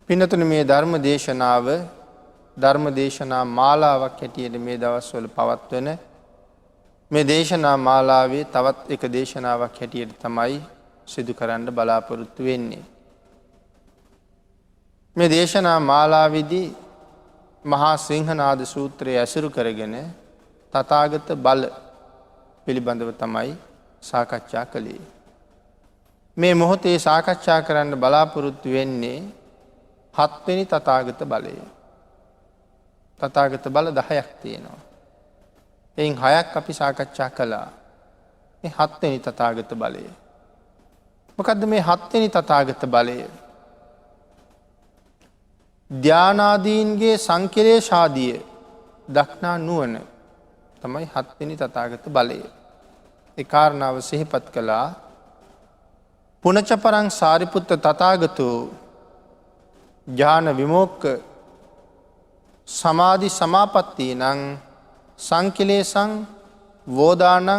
පින්නතුනි මේ ධර්ම දේශනා මාලාවක් හැටියට මේ දවස්වල පවත්වන මේ දේශනා මාලාවේ තවත් එක දේශනාවක් හැටියට තමයි සිදු කරන්න බලාපොරොත්තු වෙන්නේ. මේ දේශනා මාලාවේදී මහා සිංහනාද සූත්‍රය ඇසුරු කරගෙන තථාගත බල පිළිබඳව තමයි සාකච්ඡා කළේ. මේ මොහොතේ සාකච්ඡා කරන්න බලාපොරොත්තු වෙන්නේ 7 වෙනි තථාගත බලය. තථාගත බල 10ක් තියෙනවා. එයින් 6ක් අපි සාකච්ඡා කළා. මේ 7 වෙනි තථාගත බලය. මොකද්ද මේ 7 වෙනි තථාගත බලය? ධානාදීන්ගේ සංකලේශාදිය දක්නා නුවණ තමයි 7 වෙනි තථාගත බලය. ඒ කාරණාව සිහිපත් කළා. පුනච පරං සාරිපුත්ත තථාගතෝ ඥාන විමෝක්ඛ සමාධි සමාපත්තිනං සංකිලේසං වෝදානං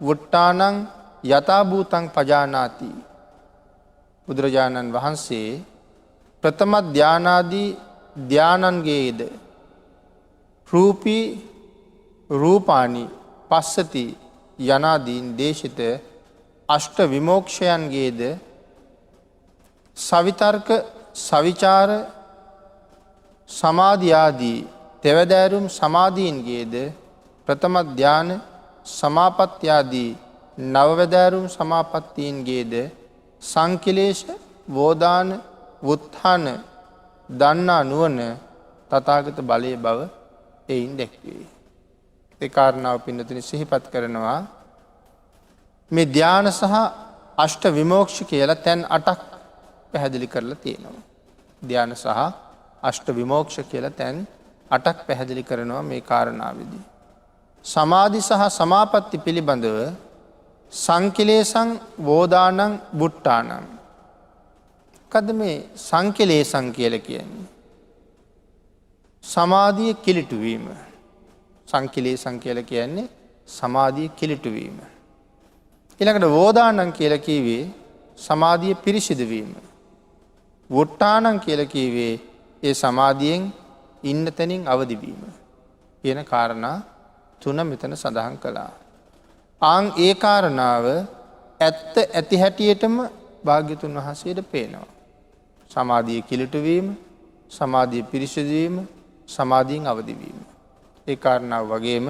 වුට්ටානං යථා භූතං පජානාති. බුදුරජාණන් වහන්සේ ප්‍රථම ධානාදී ධානන්ගේද රූපී රූපානි පස්සති යනාදීන් දේශිත අෂ්ට විමෝක්ෂයන්ගේද සවිතර්ක සවිචාර සමාධියාදී තෙවදෑරුම් සමාධීන්ගේද ප්‍රථම ධාන සමාපත්තියාදී නවවදෑරුම් සමාපත්තීන්ගේද සංකිලේශ වෝදාන වුත්ථාන දන්නා නුවණ තථාගත බලයේ බව එයින් දැක්වේ. ඒ කාරණාව පින්නතුනි සිහිපත් කරනවා. මේ ධාන සහ අෂ්ට විමෝක්ෂ කියලා තැන් 8ක් පැහැදිලි කරලා තියෙනවා. ධාන සහ අෂ්ට විමෝක්ෂ කියලා තැන් 8ක් පැහැදිලි කරනවා මේ කාරණාවේදී. සමාධි සහ සමාපatti පිළිබඳව සංකිලේසං වෝදානං බුට්ටානං. මොකද්ද මේ සංකිලේසං කියලා කියන්නේ? සමාධිය කිලිටු වීම. සංකිලේසං කියලා කියන්නේ සමාධිය කිලිටු වීම. ඊළඟට වෝදානං කියලා කිව්වේ සමාධිය පිරිසිදු වීම. වුට්ටානං කියලා කිව්වේ ඒ සමාධියෙන් ඉන්න තැනින් අවදි වීම. කියන කාරණා තුන මෙතන සඳහන් කළා. ඒ කාරණාව ඇත්ත ඇති හැටියටම භාග්‍යතුන් වහන්සේට පේනවා. සමාධිය කිලිටු වීම, සමාධිය පිරිසිදු වීම, සමාධියෙන් අවදි වීම. ඒ කාරණාව වගේම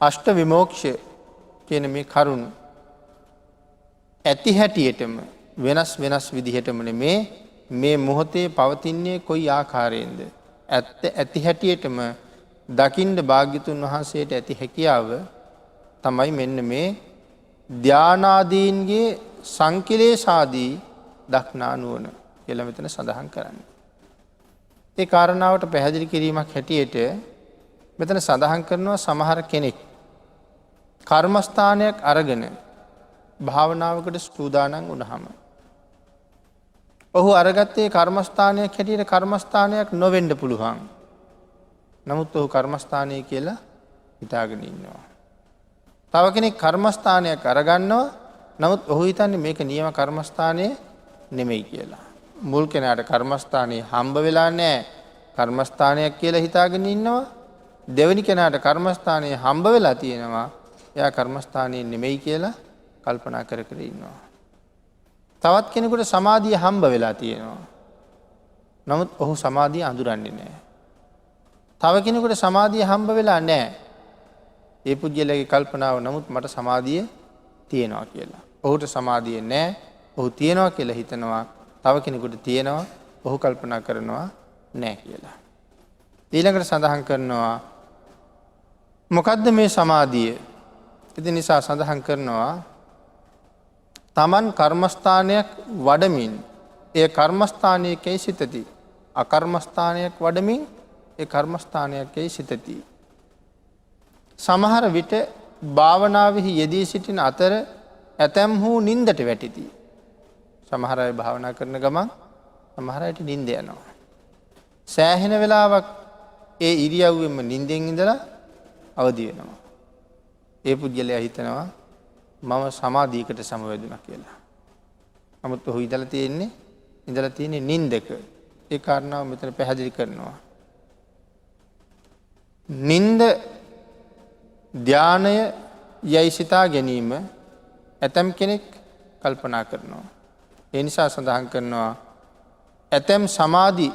අෂ්ට විමෝක්ෂ කියන මේ කරුණ ඇති හැටියටම වෙනස් විදිහටම මේ මොහොතේ පවතින්නේ කොයි ආකාරයෙන්ද? ඇත්ත ඇති හැටියටම දකින්න භාග්‍යතුන් වහන්සේට ඇති හැකියාව තමයි මෙන්න මේ ධානාදීන්ගේ සංකිලේශාදී දක්නා නුවණ කියලා මෙතන සඳහන් කරන්නේ. ඒ කාරණාවට පැහැදිලි කිරීමක් හැටියට මෙතන සඳහන් කරනවා සමහර කෙනෙක් කර්මස්ථානයක් අරගෙන භාවනාවකට සූදානම් වුණාම ඔහු අරගත්තේ කර්මස්ථානයක් හැටියට කර්මස්ථානයක් නොවෙන්න පුළුවන්. නමුත් ඔහු කර්මස්ථානය කියලා හිතාගෙන ඉන්නවා. තව කෙනෙක් කර්මස්ථානයක් අරගන්නවා. නමුත් ඔහු හිතන්නේ මේක නියම කර්මස්ථානය නෙමෙයි කියලා. මුල් කෙනාට කර්මස්ථානයේ හම්බ වෙලා නැහැ. කර්මස්ථානයක් කියලා හිතාගෙන ඉන්නවා. දෙවෙනි කෙනාට කර්මස්ථානයේ හම්බ වෙලා තියෙනවා. එයා කර්මස්ථානයේ නෙමෙයි කියලා කල්පනා කර ඉන්නවා. තවත් කෙනෙකුට සමාධිය හම්බ වෙලා තියෙනවා. නමුත් ඔහු සමාධිය අඳුරන්නේ නැහැ. තව කෙනෙකුට සමාධිය හම්බ වෙලා නැහැ. ඒ පුජ්‍යලගේ කල්පනාව නමුත් මට සමාධිය තියෙනවා කියලා. ඔහුට සමාධිය නැහැ. ඔහු තියෙනවා කියලා හිතනවා. තව කෙනෙකුට තියෙනවා. ඔහු කල්පනා කරනවා නැහැ කියලා. ඊළඟට සඳහන් කරනවා මොකද්ද මේ සමාධිය? ඉතින් නිසා සඳහන් කරනවා තමන් කර්මස්ථානයක් වඩමින් ඒ කර්මස්ථානයකයි සිතති. අකර්මස්ථානයක් වඩමින් ඒ කර්මස්ථානයකයි සිතති. සමහර විට භාවනාවෙහි යෙදී සිටින අතර ඇතැම්හු නින්දට වැටිති. සමහර අය භාවනා කරන ගමන් සමහර අයට නින්ද යනවා. සෑහෙන වෙලාවක් ඒ ඉරියව්වෙම නින්දෙන් ඉඳලා අවදි වෙනවා. ඒ පුද්ගලයා හිතනවා මම සමාධියකට සමවැදුණා කියලා. නමුත් ඔහු ඉඳලා තියෙන්නේ ඉඳලා තියෙන්නේ නින්දක. ඒ කාරණාව මෙතන පැහැදිලි කරනවා. නින්ද ධානය යයි සිතා ගැනීම ඇතම් කෙනෙක් කල්පනා කරනවා. ඒ නිසා සඳහන් කරනවා ඇතම් සමාධි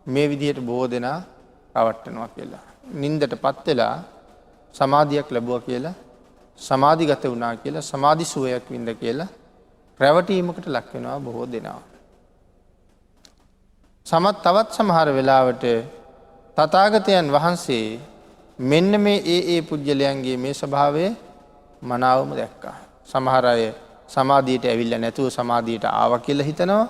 මේ විදිහට බොහෝ දෙනා රවට්ටනවා කියලා. නින්දට පත් වෙලා සමාධියක් ලැබුවා කියලා, සමාධිගත වුණා කියලා, සමාධි සුවයක් වින්ද කියලා රැවටීමකට ලක් වෙනවා බොහෝ දෙනා. තවත් සමහර වෙලාවට තථාගතයන් වහන්සේ මෙන්න මේ ඒ පුජ්‍යලයන්ගේ මේ ස්වභාවය මනාවම දැක්කා. සමහර අය සමාධියට ඇවිල්ලා නැතුව සමාධියට ආවා කියලා හිතනවා.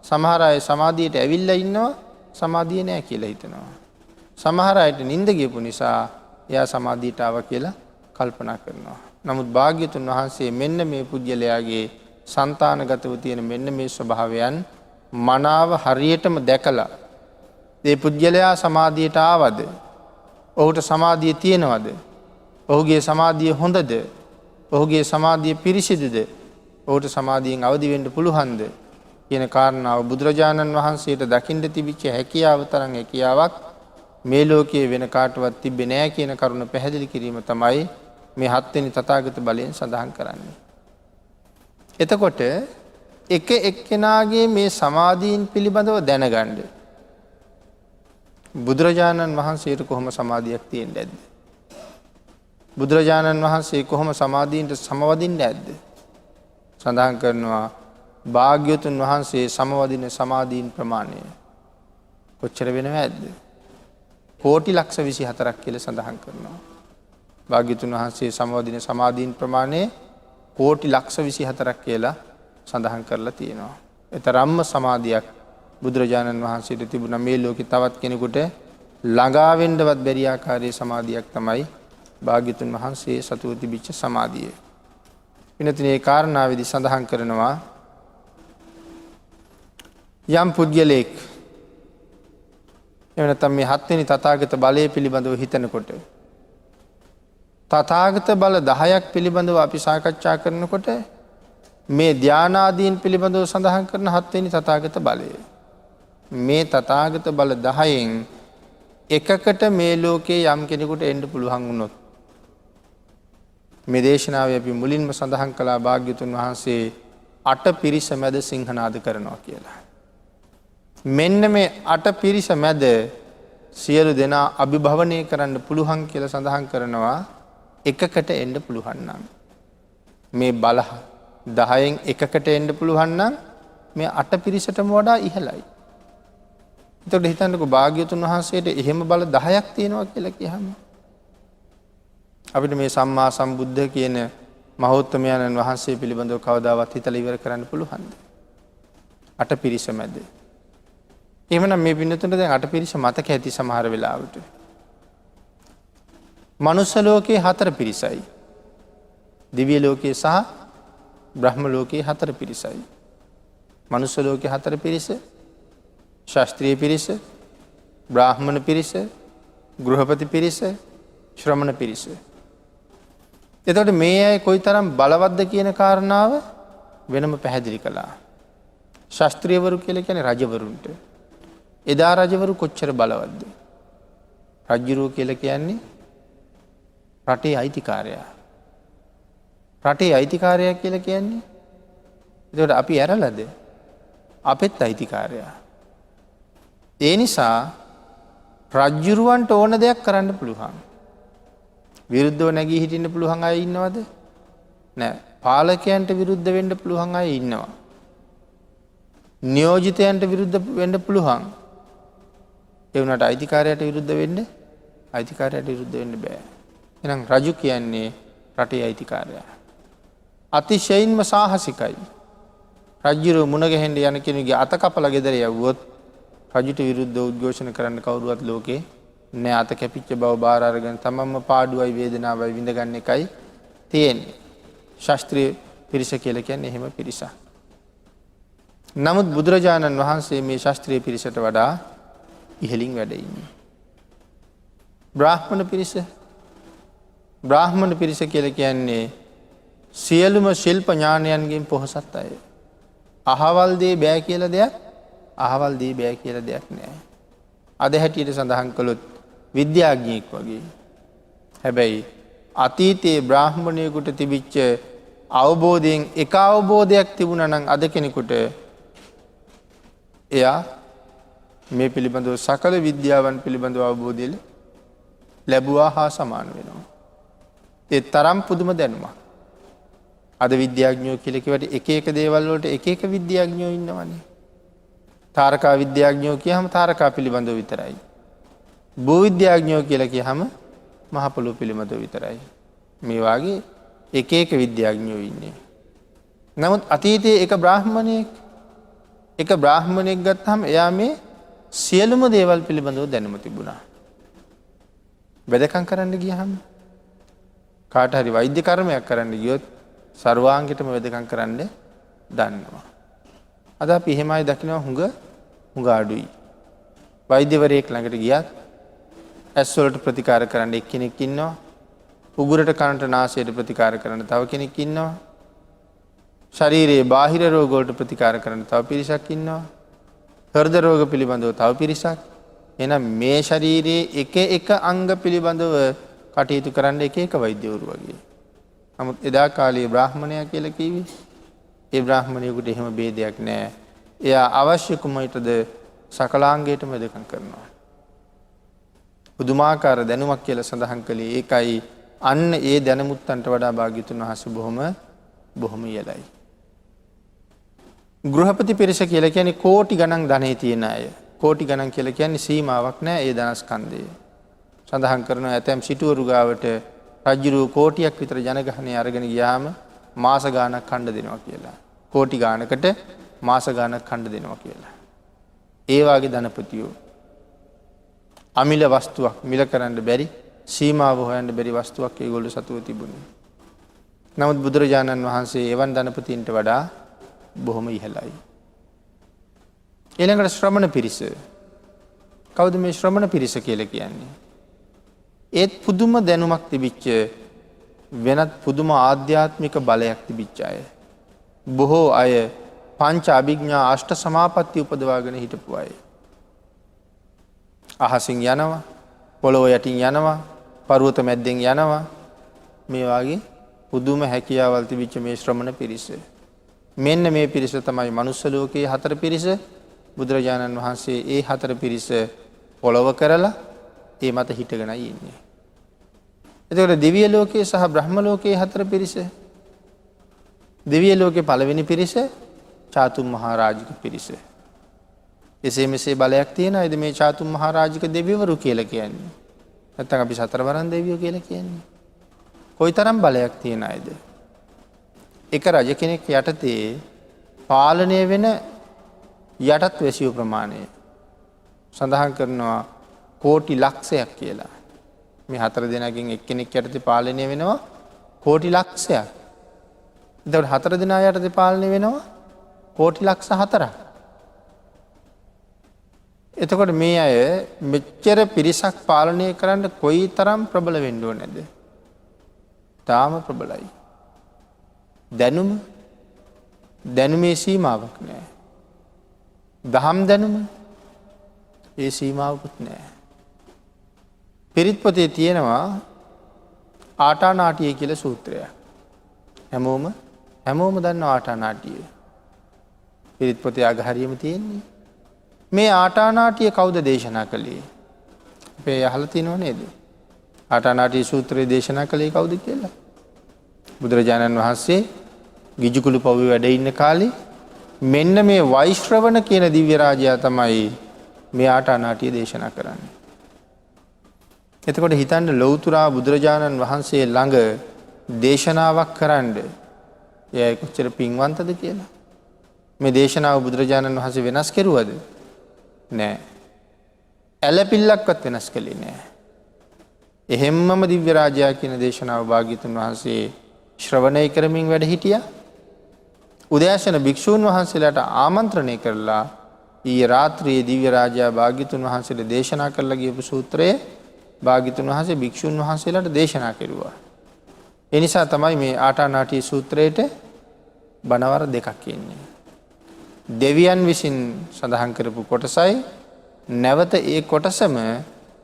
සමහර අය සමාධියට ඇවිල්ලා ඉන්නවා සමාධිය නැහැ කියලා හිතනවා. සමහර අයට නිින්ද ගියපු නිසා එයා සමාධියට ආවා කියලා කල්පනා කරනවා. නමුත් භාග්‍යතුන් වහන්සේ මෙන්න මේ පුජ්‍යලයාගේ సంతానගතව තියෙන මෙන්න මේ ස්වභාවයන් මනාව හරියටම දැකලා ඒ පුජ්‍යලයා සමාධියට ආවද? ඔහුට සමාධිය තියෙනවද? ඔහුගේ සමාධිය හොඳද? ඔහුගේ සමාධිය පිරිසිදුද? ඔහුට සමාධියෙන් අවදි වෙන්න පුළුවන්ද? කියන කාරණාව බුදුරජාණන් වහන්සේට දකින්න තිබිච්ච හැකියාව තරම් හැකියාවක් මේ ලෝකයේ වෙන කාටවත් තිබෙන්නේ නැහැ කියන කරුණ පැහැදිලි කිරීම තමයි මේ 7 වෙනි තථාගත බලයෙන් සඳහන් කරන්නේ. එතකොට එක එක්කෙනාගේ මේ සමාධීන් පිළිබඳව දැනගන්න බුදුරජාණන් වහන්සේට කොහොම සමාධියක් තියෙන්නේ නැද්ද? බුදුරජාණන් වහන්සේ කොහොම සමාධීන්ට සමවදින්නේ නැද්ද? සඳහන් කරනවා භාග්‍යවතුන් වහන්සේ සමවදින සමාධීන් ප්‍රමාණය කොච්චර වෙනවද? කෝටි ලක්ෂ 24ක් කියලා සඳහන් කරනවා. භාග්‍යවතුන් වහන්සේ සමවදින සමාධීන් ප්‍රමාණය කෝටි ලක්ෂ 24ක් කියලා සඳහන් කරලා තියෙනවා. ඒතරම්ම සමාධියක් බුදුරජාණන් වහන්සේට තිබුණා. මේ ලෝකේ තවත් කෙනෙකුට ළඟා වෙන්නවත් බැරි ආකාරයේ සමාධියක් තමයි භාග්‍යවතුන් වහන්සේ සතුව තිබිච්ච සමාධිය. විනතිනේ ඒ කාරණාවේදී සඳහන් කරනවා යම් පුද්ගලෙක් එහෙම නැත්නම් මේ 7 වෙනි තථාගත බලය පිළිබඳව හිතනකොට තථාගත බල 10ක් පිළිබඳව අපි සාකච්ඡා කරනකොට මේ ධානාදීන් පිළිබඳව සඳහන් කරන 7 වෙනි තථාගත බලය මේ තථාගත බල 10න් එකකට මේ ලෝකේ යම් කෙනෙකුට එන්න පුළුවන් වුණොත් මේ දේශනාවේ අපි මුලින්ම සඳහන් කළා භාග්‍යතුන් වහන්සේ 8 පිරිස මැද සිංහනාද කරනවා කියලා. මෙන්න මේ 8 පිරිස මැද සියලු දෙනා අභිභවනය කරන්න පුළුවන් කියලා සඳහන් කරනවා එකකට එන්න පුළුවන් නම් මේ බල 10න් එකකට එන්න පුළුවන් නම් මේ 8 පිරිසටම වඩා ඉහළයි. එතකොට හිතන්නකෝ භාග්‍යවතුන් වහන්සේට එහෙම බල 10ක් තියෙනවා කියලා කියහම අපිට මේ සම්මා සම්බුද්ධ කියන මහෞත්මයන්න් වහන්සේ පිළිබඳව කවදාවත් හිතලා ඉවර කරන්න පුළුවන්ද? 8 පිරිස මැද. එහෙමනම් මේ පින්නතුන්ට දැන් 8 පිරිස මතක ඇති සමහර වෙලාවට. මනුස්ස ලෝකේ 4 පිරිසයි. දිව්‍ය ලෝකේ සහ බ්‍රහ්ම ලෝකේ 4 පිරිසයි. මනුස්ස ලෝකේ 4 පිරිස, ශාස්ත්‍රීය පිරිස, බ්‍රාහ්මණ පිරිස, ගෘහපති පිරිස, ශ්‍රමණ පිරිස. එතකොට මේ අය කොයිතරම් බලවත්ද කියන කාරණාව වෙනම පැහැදිලි කළා. ශාස්ත්‍රීයවරු කියලා කියන්නේ රජවරුන්ට. එදා රජවරු කොච්චර බලවත්ද? රජුරෝ කියලා කියන්නේ රටේ අයිතිකාරයා. රටේ අයිතිකාරයා කියලා කියන්නේ එතකොට අපි ඇරලාද? අපෙත් අයිතිකාරයා. ඒ නිසා රජුරවන්ට ඕන දෙයක් කරන්න පුළුවන්. විරුද්ධව නැගී හිටින්න පුළුවන් අය ඉන්නවද? නෑ. පාලකයන්ට විරුද්ධ වෙන්න පුළුවන් අය ඉන්නවා. නියෝජිතයන්ට විරුද්ධ වෙන්න පුළුවන්. ඒ වුණාට අයිතිකාරයට විරුද්ධ වෙන්න බෑ. එහෙනම් රජු කියන්නේ රටේ අයිතිකාරයා. අතිශයින්ම සාහසිකයි. රජුරු මුණ ගැහෙන්න යන කෙනෙකුගේ අත කපලා ගෙදර යවුවොත් රජුට විරුද්ධව උද්ඝෝෂණ කරන්න කවුරුවත් ලෝකේ නෑ. අත කැපිච්ච බව බාර අරගෙන තමන්ම පාඩුවයි වේදනාවයි විඳගන්න එකයි තියෙන්නේ. ශාස්ත්‍රීය පිරිස කියලා කියන්නේ එහෙම පිරිසක්. නමුත් බුදුරජාණන් වහන්සේ මේ ශාස්ත්‍රීය පිරිසට වඩා ඉහළින් වැඩ ඉන්නේ. බ්‍රාහ්මණ පිරිස කියලා කියන්නේ සියලුම ශිල්ප ඥානයන්ගෙන් පොහොසත් අය. අහවල් දේ බෑ කියලා දෙයක් අහවල් දේ බෑ කියලා දෙයක් නෑ. අද හැටියට සඳහන් කළොත් විද්‍යාඥයෙක් වගේ. හැබැයි අතීතයේ බ්‍රාහ්මණයෙකුට තිබිච්ච අවබෝධයෙන් එක අවබෝධයක් තිබුණා නම් අද කෙනෙකුට එයා මේ පිළිබඳව සකල විද්‍යාවන් පිළිබඳව අවබෝධය ලැබුවා හා සමාන වෙනවා. ඒ තරම් පුදුම දැනුමක්. අද විද්‍යාඥයෝ කියලා කිව්වට එක එක දේවල් වලට එක එක විද්‍යාඥයෝ ඉන්නවනේ. තාරකා විද්‍යාඥයෝ කියහම තාරකා පිළිබඳව විතරයි. භූ විද්‍යාඥයෝ කියලා කියහම මහ පොළොව පිළිබඳව විතරයි. මේ වාගේ එක එක විද්‍යාඥයෝ ඉන්නේ. නමුත් අතීතයේ එක බ්‍රාහ්මණයෙක් ගත්තාම එයා මේ සියලුම දේවල් පිළිබඳව දැනුම තිබුණා. වෙදකම් කරන්න ගියහම කාට හරි වෛද්‍ය කර්මයක් කරන්න ගියොත් සර්වාංගයටම වෙදකම් කරන්න දන්නවා. අද අපි එහෙමයි දකිනවා හුඟ අඩුයි. වෛද්‍යවරයෙක් ළඟට ගියත් ඇස් වලට ප්‍රතිකාර කරන්න එක්කෙනෙක් ඉන්නවා. උගුරට කනට නාසයට ප්‍රතිකාර කරන්න තව කෙනෙක් ඉන්නවා. ශරීරයේ බාහිර රෝග වලට ප්‍රතිකාර කරන්න තව පිරිසක් ඉන්නවා. හෘද රෝග පිළිබඳව තව පිරිසක්. එහෙනම් මේ ශරීරයේ එක එක අංග පිළිබඳව කටයුතු කරන්න එක එක වෛද්‍යවරු වගේ. නමුත් එදා කාලේ බ්‍රාහ්මණයා කියලා කිව්වේ ඒ බ්‍රාහ්මණයෙකුට එහෙම ભેදයක් නැහැ. එයා අවශ්‍ය කුමයටද සකලාංගයටම වෙදකම් කරනවා. පුදුමාකාර දැනුමක් කියලා සඳහන් කළේ ඒකයි. අන්න ඒ දැනුමුත්තන්ට වඩා භාග්‍යතුන් වහන්සේ බොහොම ඉහළයි. ගෘහපති පිරිස කියලා කියන්නේ කෝටි ගණන් ධනෙ තියෙන අය. කෝටි ගණන් කියලා කියන්නේ සීමාවක් නැහැ ඒ ධනස්කන්ධය. සඳහන් කරනවා ඇතැම් සිටුවරු ගාවට රජුරු කෝටියක් විතර ජනගහනය අරගෙන ගියාම මාස ගාණක් කණ්ඩ දෙනවා කියලා. කෝටි ගාණකට මාස ගාණක් කණ්ඩ දෙනවා කියලා. ඒ වාගේ ධනපතියෝ අමිල වස්තුවක් මිල කරන්න බැරි සීමාව හොයන්න බැරි වස්තුවක් ඒගොල්ලෝ සතුව තිබුණේ. නමුත් බුදුරජාණන් වහන්සේ එවන් ධනපතීන්ට වඩා බොහොම ඉහළයි. ඊළඟට ශ්‍රමණ පිරිස. කවුද මේ ශ්‍රමණ පිරිස කියලා කියන්නේ? ඒත් පුදුම දැනුමක් තිබිච්ච වෙනත් පුදුම ආධ්‍යාත්මික බලයක් තිබිච්ච අය. බොහෝ අය පංච අභිඥා අෂ්ට සමාපatti උපදවාගෙන හිටපු අය. අහසින් යනවා, පොළොව යටින් යනවා, පර්වත මැද්දෙන් යනවා. මේ වගේ පුදුම හැකියාවල් තිබිච්ච මේ ශ්‍රමණ පිරිස. මෙන්න මේ පිරිස තමයි මනුස්ස ලෝකයේ හතර පිරිස. බුදුරජාණන් වහන්සේ ඒ හතර පිරිස පොළොව කරලා ඒ මත හිටගෙනයි ඉන්නේ. එතකොට දිව්‍ය ලෝකයේ සහ බ්‍රහ්ම ලෝකයේ හතර පිරිස. දිව්‍ය ලෝකයේ පළවෙනි පිරිස චාතුම් මහරජික පිරිස. එසේ මෙසේ බලයක් තියෙනයිද මේ චාතුම් මහරජික දෙවිවරු කියලා කියන්නේ? නැත්නම් අපි සතරවරන් දෙවියෝ කියලා කියන්නේ? කොයිතරම් බලයක් තියෙන අයද? එක රජ කෙනෙක් යටතේ පාලනය වෙන යටත් වැසියෝ ප්‍රමාණය සඳහන් කරනවා කෝටි ලක්ෂයක් කියලා. මේ හතර දෙනාගෙන් එක්කෙනෙක් යටතේ පාලනය වෙනවා කෝටි ලක්ෂයක්. එතකොට හතර දෙනා යටතේ පාලනය වෙනවා කෝටි ලක්ෂ 4ක්. එතකොට මේ අය මෙච්චර පිරිසක් පාලනය කරන්න කොයි තරම් ප්‍රබල වෙන්න ඕනේද? තාම ප්‍රබලයි. දැනුමේ සීමාවක් නැහැ. දහම් දැනුම ඒ සීමාවකුත් නැහැ. පිරිත් පොතේ තියෙනවා ආටානාටිය කියලා සූත්‍රයක්. හැමෝම දන්නවා ආටානාටිය. පිරිත් පොතේ අගහරියම තියෙන්නේ. මේ ආටානාටිය කවුද දේශනා කළේ? අපේ අහලා තියෙනව නේද? ආටානාටිය සූත්‍රය දේශනා කළේ කවුද කියලා? බුදුරජාණන් වහන්සේ ගිජුකුළු පවුවේ වැඩ ඉන්න කාලේ මෙන්න මේ වෛශ්‍රවණ කියන දිව්‍ය රාජයා තමයි මේ ආටානාටිය දේශනා කරන්නේ. එතකොට හිතන්න ලෞතුරා බුදුරජාණන් වහන්සේ ළඟ දේශනාවක් කරන්න එයා කොච්චර පින්වන්තද කියලා. මේ දේශනාව බුදුරජාණන් වහන්සේ වෙනස් කෙරුවද? නෑ. ඇලපිල්ලක්වත් වෙනස් කළේ නෑ. එහෙම්මම දිව්‍ය රාජයා කියන දේශනාව භාග්‍යතුන් වහන්සේ ශ්‍රවණය කරමින් වැඩ හිටියා. උදෑසන භික්ෂූන් වහන්සේලාට ආමන්ත්‍රණය කරලා ඊයේ රාත්‍රියේ දිව්‍ය රාජයා භාග්‍යතුන් වහන්සේට දේශනා කරලා ගියපු සූත්‍රය භාග්‍යතුන් වහන්සේ භික්ෂූන් වහන්සේලාට දේශනා කෙරුවා. ඒ නිසා තමයි මේ ආටානාටි සූත්‍රයේට බණවර දෙකක් ඉන්නේ. දෙවියන් විසින් සඳහන් කරපු කොටසයි නැවත ඒ කොටසම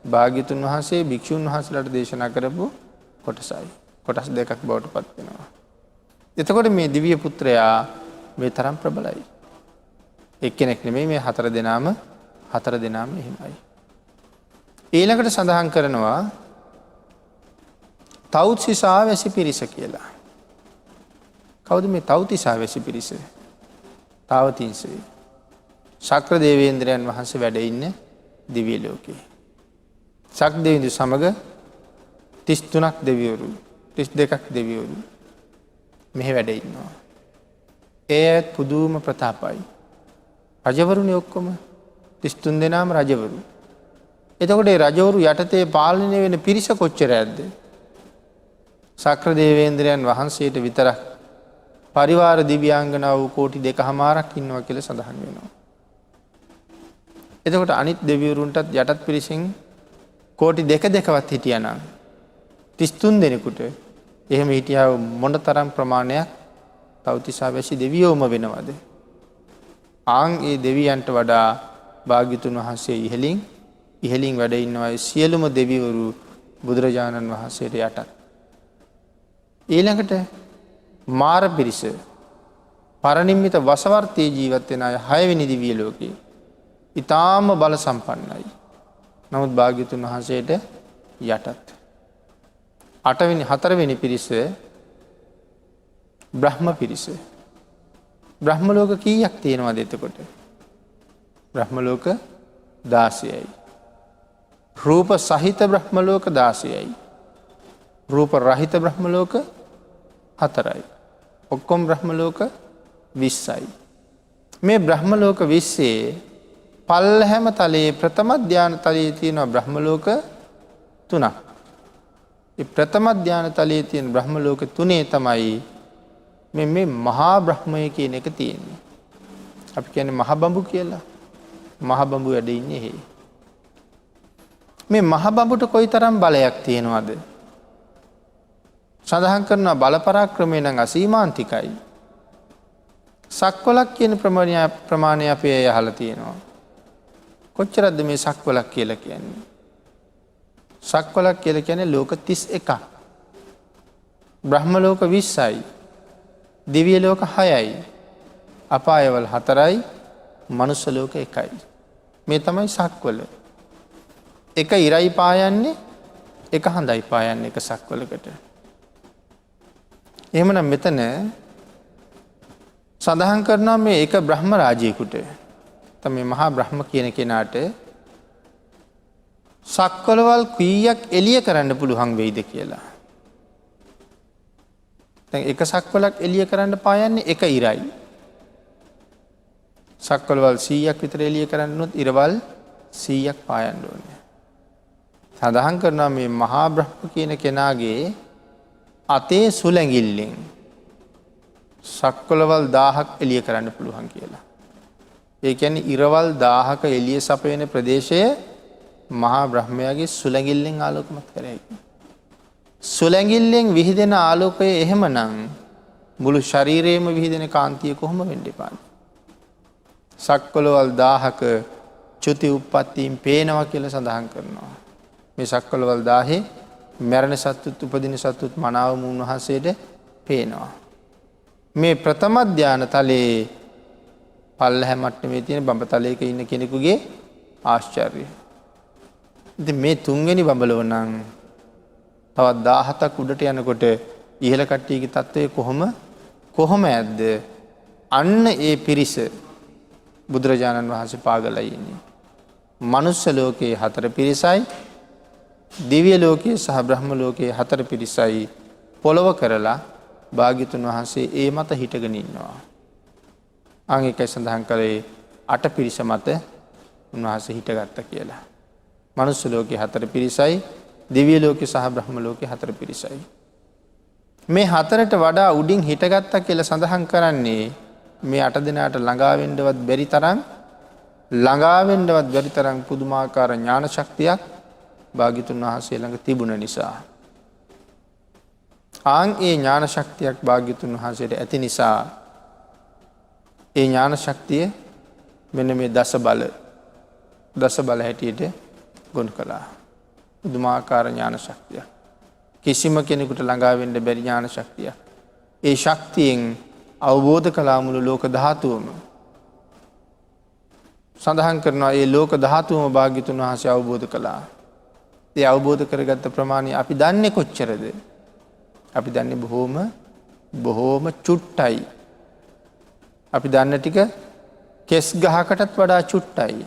භාග්‍යතුන් වහන්සේ භික්ෂුන් වහන්සේලාට දේශනා කරපු කොටසයි. කොටස් දෙකක් බවට පත් වෙනවා. එතකොට මේ දිව්‍ය පුත්‍රයා මේ තරම් ප්‍රබලයි. එක්කෙනෙක් නෙමෙයි මේ හතර දෙනාම එහෙමයි. ඊළඟට සඳහන් කරනවා තවුතිසා වැසි පිරිස කියලා. කවුද මේ තවුතිසා වැසි පිරිස? තාවතින්සේ. ශක්‍ර දේවේන්ද්‍රයන් වහන්සේ වැඩ ඉන්නේ දිව්‍ය ලෝකේ. ශක් දෙවිඳු සමග 33ක් දෙවිවරු 32ක් දෙවිවරු මෙහි වැඩ ඉන්නවා. ඒ පුදුම ප්‍රතාපයි. රජවරුනේ ඔක්කොම 33 දෙනාම රජවරු. එතකොට ඒ රජවරු යටතේ පාලනය වෙන පිරිස කොච්චර ඇද්ද? ශක්‍ර දේවේන්ද්‍රයන් වහන්සේට විතරක් පරිවාර දිව්‍යාංගනාව කෝටි 2කමාරක් ඉන්නවා කියලා සඳහන් වෙනවා. එතකොට අනිත් දෙවිවරුන්ටත් යටත් පිරිසෙන් කෝටි 2වත් හිටියානම් 33 දෙනෙකුට එහෙම හිටියා මොනතරම් ප්‍රමාණයක් තවතිසා වැසි දෙවියෝම වෙනවද? ආන් ඒ දෙවියන්ට වඩා භාග්‍යතුන් වහන්සේ ඉහළින් වැඩ ඉන්නවා සියලුම දෙවිවරු බුදුරජාණන් වහන්සේට යටත්. ඊළඟට මාර පිරිස පරිනිම්මිත වසවර්තී ජීවත් වෙන අය 6 වෙනි දිව්‍ය ලෝකේ. ඊටාම බල සම්පන්නයි. නමුත් භාග්‍යතුන් වහන්සේට යටත්. 4 වෙනි පිරිස බ්‍රහ්ම පිරිස. බ්‍රහ්ම ලෝක කීයක් තියෙනවද එතකොට? බ්‍රහ්ම ලෝක 16යි. රූප සහිත බ්‍රහ්ම ලෝක 16යි. රූප රහිත බ්‍රහ්ම ලෝක 4යි. ඔක්කොම බ්‍රහ්ම ලෝක 20යි. මේ බ්‍රහ්ම ලෝක 20 පල්ලහැම තලයේ ප්‍රථම ධාන තලයේ තියෙන බ්‍රහ්ම ලෝක 3ක්. ඒ ප්‍රථම ධාන තලයේ තියෙන බ්‍රහ්ම ලෝක 3 තමයි මේ මහා බ්‍රහ්මය කියන එක තියෙන්නේ. අපි කියන්නේ මහ බඹු කියලා. මහ බඹු වැඩ ඉන්නේ එහෙ. මේ මහ බඹුට කොයිතරම් බලයක් තියෙනවද? සඳහන් කරනවා බල පරාක්‍රමය නම් අසීමාන්තිකයි. සක්වලක් කියන ප්‍රමාණය අපේ අය අහලා තියෙනවා. කොච්චරද මේ සක්වලක් කියලා කියන්නේ? සක්වලක් කියලා කියන්නේ ලෝක 31ක්. බ්‍රහ්ම ලෝක 20යි. දිව්‍ය ලෝක 6යි. අපායවල 4යි. මනුෂ්‍ය ලෝක 1යි. මේ තමයි සක්වල. එක ඉරයි පායන්නේ, එක හඳයි පායන්නේ එක සක්වලකට. එහෙමනම් මෙතන සඳහන් කරනවා මේ එක බ්‍රහ්ම රාජයෙකුට තමයි මහා බ්‍රහ්ම කියන කෙනාට සක්වලවල් කීයක් එළිය කරන්න පුළුවන් වෙයිද කියලා. දැන් එක සක්වලක් එළිය කරන්න පායන්නේ එක ඉරයි. සක්වලවල් 100ක් විතර එළිය කරන්නොත් ඉරවල් 100ක් පායන්න ඕනේ. සඳහන් කරනවා මේ මහා බ්‍රහ්ම කියන කෙනාගේ අතේ සුලැඟිල්ලෙන් සක්වලවල් 1000ක් එළිය කරන්න පුළුවන් කියලා. ඒ කියන්නේ ඉරවල් 1000ක එළිය සපයන ප්‍රදේශය මහා බ්‍රහ්මයාගේ සුලැඟිල්ලෙන් ආලෝකමත් කරයි. සුලැඟිල්ලෙන් විහිදෙන ආලෝකය එහෙමනම් මුළු ශරීරයේම විහිදෙන කාන්තිය කොහොම වෙන්න ඉපාද? සක්වලවල් 1000ක චුති උප්පත්තීන් පේනවා කියලා සඳහන් කරනවා. මේ සක්වලවල් 1000 මරණ සත්තුත් උපදින සත්තුත් මනාවම උන්වහන්සේට පේනවා. මේ ප්‍රථම ධාන තලයේ පල්ලහැ මට්ටමේ තියෙන බඹ තලයක ඉන්න කෙනෙකුගේ ආශ්චර්යය. ඉතින් මේ 3 වෙනි බඹලව නම් තවත් 17ක් උඩට යනකොට ඉහළ කට්ටියගේ තත්ත්වය කොහොම ඇද්ද? අන්න ඒ පිරිස බුදුරජාණන් වහන්සේ පාගලා ඉන්නේ. මනුෂ්‍ය ලෝකයේ 4 පිරිසයි, දිව්‍ය ලෝකයේ සහ බ්‍රහ්ම ලෝකයේ 4 පිරිසයි පොළව කරලා භාග්‍යතුන් වහන්සේ ඒ මත හිටගෙන ඉන්නවා. අන් එකයි සඳහන් කරේ 8 පිරිස මත උන්වහන්සේ හිටගත්තා කියලා. මනුෂ්‍ය ලෝකයේ 4 පිරිසයි, දිව්‍ය ලෝකයේ සහ බ්‍රහ්ම ලෝකයේ 4 පිරිසයි. මේ 4ට වඩා උඩින් හිටගත්තා කියලා සඳහන් කරන්නේ මේ 8 දෙනාට ළඟා වෙන්නවත් බැරි තරම් පුදුමාකාර ඥාන ශක්තියක් භාග්‍යතුන් වහන්සේ ළඟ තිබුණ නිසා. ආන් ඒ ඥාන ශක්තියක් භාග්‍යතුන් වහන්සේට ඇති නිසා ඒ ඥාන ශක්තිය මෙන්න මේ දස බල හැටියට ගොනු කළා. පුදුමාකාර ඥාන ශක්තිය. කිසිම කෙනෙකුට ළඟා වෙන්න බැරි ඥාන ශක්තිය. ඒ ශක්තියෙන් අවබෝධ කළා මුළු ලෝක ධාතුවම. සඳහන් කරනවා ඒ ලෝක ධාතුවම භාග්‍යතුන් වහන්සේ අවබෝධ කළා. ඒ අවබෝධ කරගත්ත ප්‍රමාණය අපි දන්නේ කොච්චරද? අපි දන්නේ බොහෝම චුට්ටයි. අපි දන්න ටික කෙස් ගහකටත් වඩා චුට්ටයි.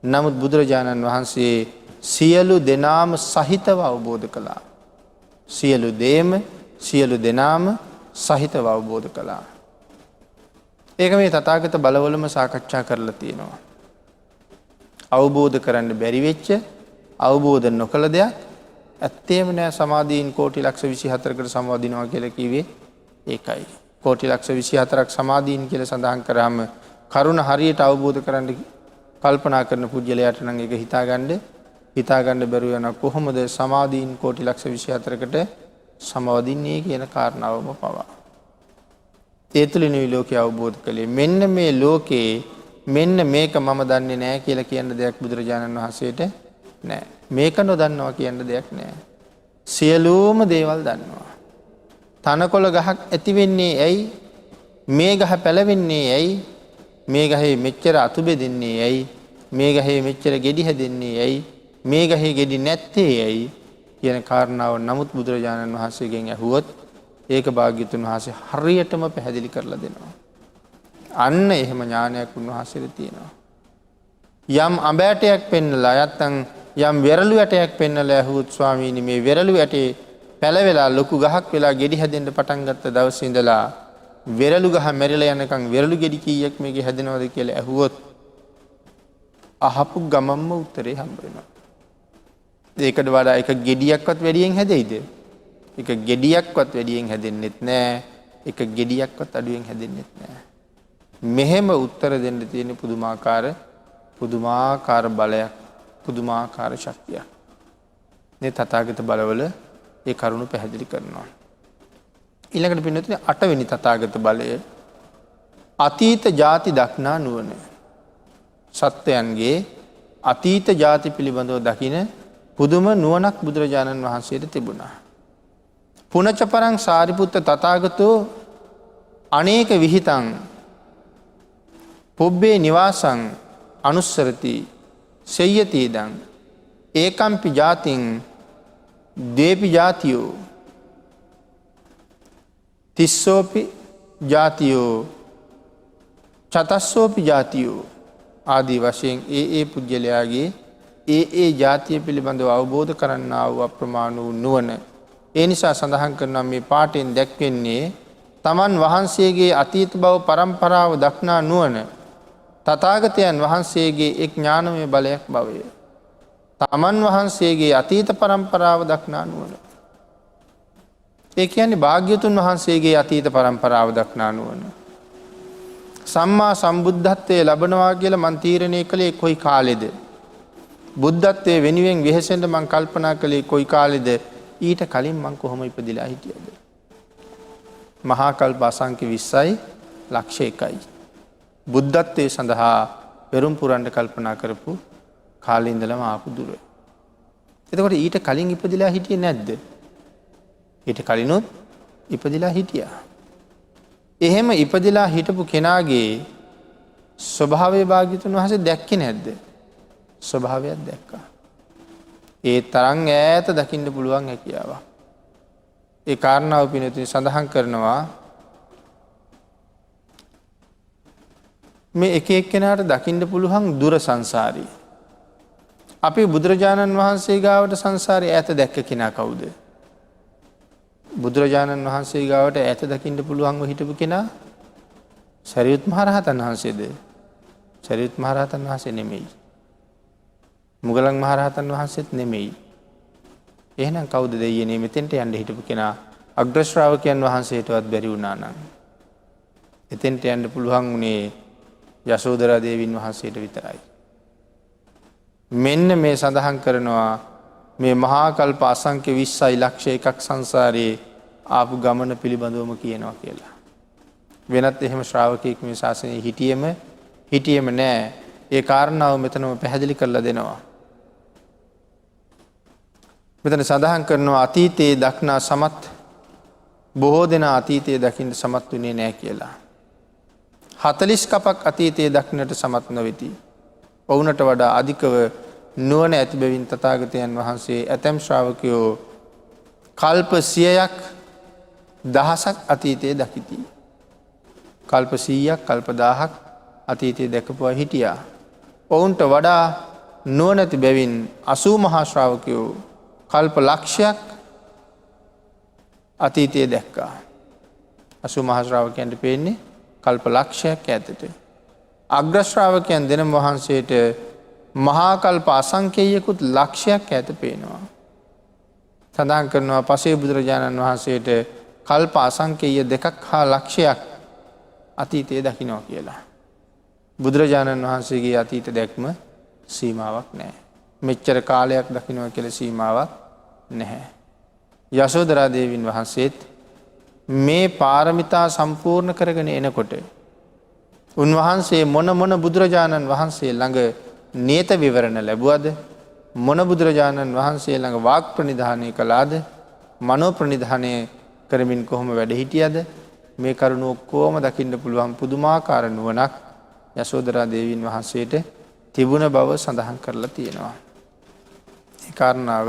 නමුත් බුදුරජාණන් වහන්සේ සියලු දෙනාම සහිතව අවබෝධ කළා. සියලු දෙනාම සහිතව අවබෝධ කළා. ඒක මේ තථාගත බලවලම සාකච්ඡා කරලා තියෙනවා. අවබෝධ කරන්න බැරි වෙච්ච අවබෝධ නොකළ දෙයක් ඇත්තේම නෑ. සමාධීන් කෝටි ලක්ෂ 24කට සමවදිනවා කියලා කිව්වේ ඒකයි. කෝටි ලක්ෂ 24ක් සමාධීන් කියලා සඳහන් කරාම කරුණ හරියට අවබෝධ කරන්න කල්පනා කරන පුජ්‍යලයට නම් ඒක හිතාගන්න බැරුව යන කොහොමද සමාධීන් කෝටි ලක්ෂ 24කට සමවදින්නේ කියන කාරණාවම පවා. ඒ තුලිනුයි ලෝකය අවබෝධ කළේ. මෙන්න මේ ලෝකේ මෙන්න මේක මම දන්නේ නැහැ කියලා කියන දෙයක් බුදුරජාණන් වහන්සේට නැහැ. මේක නොදන්නවා කියන දෙයක් නැහැ. සියලුම දේවල් දන්නවා. තනකොළ ගහක් ඇති වෙන්නේ ඇයි? මේ ගහ පැලවෙන්නේ ඇයි? මේ ගහේ මෙච්චර අතු බෙදෙන්නේ ඇයි? මේ ගහේ මෙච්චර ගෙඩි හැදෙන්නේ ඇයි? මේ ගහේ ගෙඩි නැත්තේ ඇයි? කියන කාරණාව නමුත් බුදුරජාණන් වහන්සේගෙන් ඇහුවොත් ඒක භාග්‍යතුන් වහන්සේ හරියටම පැහැදිලි කරලා දෙනවා. අන්න එහෙම ඥානයක් උන්වහන්සේට තියෙනවා. යම් අඹෑටයක් පෙන්නලා නැත්නම් යම් වෙරළු ඇටයක් පෙන්නලා ඇහුවොත් ස්වාමීනි මේ වෙරළු ඇටේ පැලවෙලා ලොකු ගහක් වෙලා ගෙඩි හැදෙන්න පටන් ගත්ත දවසේ ඉඳලා වෙරළු ගහ මැරිලා යනකම් වෙරළු ගෙඩි කීයක් මේකේ හැදෙනවද කියලා ඇහුවොත් අහපු ගමම්ම උත්තරේ හම්බ වෙනවා. ඒකට වඩා එක ගෙඩියක්වත් වැඩියෙන් හැදෙයිද? එක ගෙඩියක්වත් වැඩියෙන් හැදෙන්නෙත් නෑ. එක ගෙඩියක්වත් අඩුවෙන් හැදෙන්නෙත් නෑ. මෙහෙම උත්තර දෙන්න තියෙන පුදුමාකාර බලයක්, පුදුමාකාර ශක්තියක්. මේ තථාගත බලවල ඒ කරුණු පැහැදිලි කරනවා. ඊළඟට පින්නතුනි 8 වෙනි තථාගත බලය අතීත ಜಾති දක්නා නුවණ. සත්‍යයන්ගේ අතීත ಜಾති පිළිබඳව දකින පුදුම නුවණක් බුදුරජාණන් වහන්සේට තිබුණා. පුනච පරං සාරිපුත්ත තථාගතෝ අනේක විහිතං පුබ්බේ නිවාසං අනුස්සරති සෙය්‍යති දං ඒකම්පි ජාතින් දේපි ජාතියෝ තිස්සෝපි ජාතියෝ චතස්සෝපි ජාතියෝ ආදී වශයෙන් ඒ පුජ්‍යලයාගේ ඒ ජාතිය පිළිබඳව අවබෝධ කරන්නා වූ අප්‍රමාණ වූ නුවණ. ඒ නිසා සඳහන් කරනවා මේ පාඨයෙන් දැක්වෙන්නේ තමන් වහන්සේගේ අතීත බව පරම්පරාව දක්නා නුවණ තථාගතයන් වහන්සේගේ එක් ඥානමය බලයක් බවය. තමන් වහන්සේගේ අතීත පරම්පරාව දක්නා නුවණ. ඒ කියන්නේ භාග්‍යතුන් වහන්සේගේ අතීත පරම්පරාව දක්නා නුවණ. සම්මා සම්බුද්ධත්වයේ ලබනවා කියලා මන් තීරණය කළේ කොයි කාලෙද? බුද්ධත්වයේ වෙනුවෙන් වෙහෙසෙන්න මං කල්පනා කළේ කොයි කාලෙද? ඊට කලින් මං කොහොම ඉපදිලා හිටියද? මහා කල්ප අසංඛ්‍ය 20යි ලක්ෂ 1යි. බුද්ධත්වයේ සඳහා පෙරම් පුරන්න කල්පනා කරපු කාලේ ඉඳලම ආපු දුර. එතකොට ඊට කලින් ඉපදිලා හිටියේ නැද්ද? ඊට කලිනුත් ඉපදිලා හිටියා. එහෙම ඉපදිලා හිටපු කෙනාගේ ස්වභාවය භාග්‍යතුන් වහන්සේ දැක්කේ නැද්ද? ස්වභාවයක් දැක්කා. ඒ තරම් ඈත දකින්න පුළුවන් හැකියාවක්. ඒ කාරණාව පිළිතුරු සඳහන් කරනවා මේ එක එක්කෙනාට දකින්න පුළුවන් දුර සංසාරي. අපි බුදුරජාණන් වහන්සේ ගාවට සංසාරේ ඈත දැක්ක කෙනා කවුද? බුදුරජාණන් වහන්සේ ගාවට ඈත දකින්න පුළුවන්ව හිටපු කෙනා සරියුත් මහ රහතන් වහන්සේද? සරියුත් මහ රහතන් වහන්සේ නෙමෙයි. මුගලන් මහ රහතන් වහන්සේත් නෙමෙයි. එහෙනම් කවුද දෙයියනේ මෙතෙන්ට යන්න හිටපු කෙනා? අග්‍ර ශ්‍රාවකයන් වහන්සේටවත් බැරි වුණා නම් එතෙන්ට යන්න පුළුවන් උනේ යශෝදරා දේවින් වහන්සේට විතරයි. මෙන්න මේ සඳහන් කරනවා මේ මහා කල්ප අසංඛ්‍ය 20යි ලක්ෂ 1ක් සංසාරේ ආපු ගමන පිළිබඳවම කියනවා කියලා. වෙනත් එහෙම ශ්‍රාවකයෙක් මේ ශාසනයේ හිටියෙම නෑ. ඒ කාරණාව මෙතනම පැහැදිලි කරලා දෙනවා. මෙතන සඳහන් කරනවා අතීතයේ දක්නා සමත් බොහෝ දෙනා අතීතයේ දකින්න සමත් වුණේ නෑ කියලා. 40 කපක් අතීතයේ දක්නට සමත් නොවෙති. ඔවුනට වඩා අධිකව නුවණ ඇති බැවින් තථාගතයන් වහන්සේ ඇතැම් ශ්‍රාවකයෝ කල්ප 100ක් දහසක් අතීතයේ දකිති. කල්ප 100ක් කල්ප 1000ක් අතීතයේ දැකපුවා හිටියා. ඔවුන්ට වඩා නුවණ ඇති බැවින් 80 මහා ශ්‍රාවකයෝ කල්ප ලක්ෂයක් අතීතයේ දැක්කා. 80 මහා ශ්‍රාවකයන්ට පේන්නේ කල්ප ලක්ෂයක් ඈතට. අග්‍ර ශ්‍රාවකයන් දෙනම වහන්සේට මහා කල්ප අසංකේයකුත් ලක්ෂයක් ඈත පේනවා. සඳහන් කරනවා පසේ බුදුරජාණන් වහන්සේට කල්ප අසංකේය 2ක් හා ලක්ෂයක් අතීතයේ දකින්නවා කියලා. බුදුරජාණන් වහන්සේගේ අතීත දැක්ම සීමාවක් නැහැ. මෙච්චර කාලයක් දකින්නවා කියලා සීමාවක් නැහැ. යශෝදරා දේවීන් වහන්සේත් මේ පාරමිතා සම්පූර්ණ කරගෙන එනකොට උන්වහන්සේ මොන බුදුරජාණන් වහන්සේ ළඟ නියත විවරණ ලැබුවද, මොන බුදුරජාණන් වහන්සේ ළඟ වාක් ප්‍රනිධානය කළාද, මනෝ ප්‍රනිධානය කරමින් කොහොම වැඩ හිටියද, මේ කරුණ ඔක්කොම දකින්න පුළුවන් පුදුමාකාර නුවණක් යශෝදරා දේවීන් වහන්සේට තිබුණ බව සඳහන් කරලා තියෙනවා. ඒ කාරණාව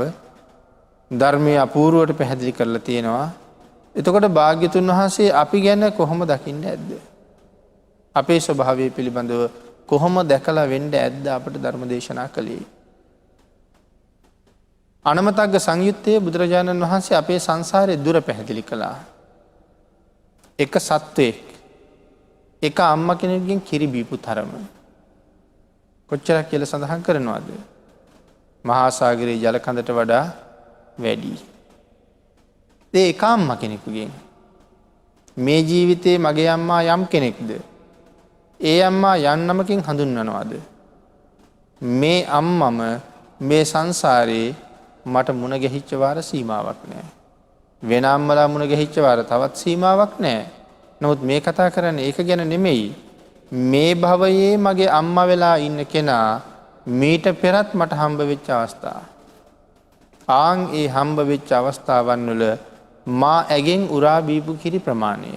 ධර්මයේ අපූර්වවට පැහැදිලි කරලා තියෙනවා. එතකොට භාග්‍යතුන් වහන්සේ අපි ගැන කොහොම දකින්නේ ඇද්ද? අපේ ස්වභාවය පිළිබඳව කොහොම දැකලා වෙන්න ඇද්ද අපට ධර්ම දේශනා කළේ? අනමතග්ග සංයුත්තේ බුදුරජාණන් වහන්සේ අපේ සංසාරයේ දුර පැහැදිලි කළා. එක සත්වයෙක් එක අම්මා කෙනෙක්ගෙන් කිරි බීපු තරම කොච්චරක් කියලා සඳහන් කරනවද? මහා සාගරයේ ජල කඳට වඩා වැඩි. ඒ එක අම්මා කෙනෙකුගෙන් මේ ජීවිතේ මගේ අම්මා යම් කෙනෙක්ද ඒ අම්මා යන්නමකින් හඳුන්වනවද? මේ අම්මම මේ සංසාරේ මට මුණ ගැහිච්ච වාර සීමාවක් නැහැ. වෙන අම්මලා මුණ ගැහිච්ච වාර තවත් සීමාවක් නැහැ. නමුත් මේ කතා කරන්නේ ඒක ගැන නෙමෙයි. මේ භවයේ මගේ අම්මා වෙලා ඉන්න කෙනා මීට පෙරත් මට හම්බ වෙච්ච අවස්ථා. ආන් ඒ හම්බ වෙච්ච අවස්ථාවන් වල මා ඇගෙන් උරා බීපු කිරි ප්‍රමාණය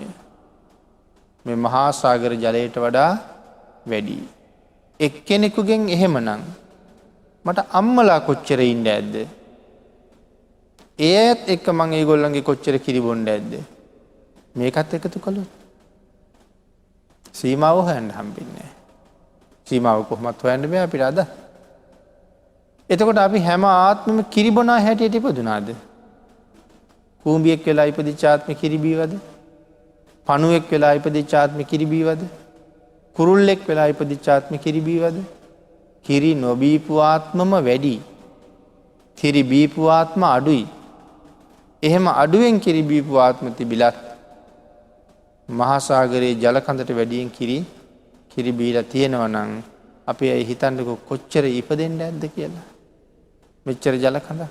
මේ මහා සාගර ජලයට වඩා වැඩි. එක්කෙනෙකුගෙන් එහෙමනම් මට අම්මලා කොච්චර ඉන්න ඇද්ද? ඒත් එක්ක මම ඒගොල්ලන්ගේ කොච්චර කිරි බොන්න ඇද්ද? මේකත් එකතු කළොත් සීමාව හොයන්න හම්බෙන්නේ නැහැ. සීමාව කොහොමත් හොයන්න බෑ අපිට අද. එතකොට අපි හැම ආත්මෙම කිරි බොන හැටියට ඉපදුනාද? කූඹියෙක් වෙලා ඉපදිච්ච ආත්මෙ කිරි බීවද? පණුවෙක් වෙලා ඉපදිච්ච ආත්මෙ කිරි බීවද? කුරුල්ලෙක් වෙලා ඉපදිච්ච ආත්මෙ කිරි බීවද? කිරි නොබීපු ආත්මම වැඩි. කිරි බීපු ආත්ම අඩුයි. එහෙම අඩුවෙන් කිරි බීපු ආත්ම තිබිලත් මහා සාගරයේ ජල කඳට වැඩියෙන් කිරි බීලා තියෙනවා නම් අපි අය හිතන්නකො කොච්චර ඉපදෙන්න ඇද්ද කියලා. මෙච්චර ජල කඳ,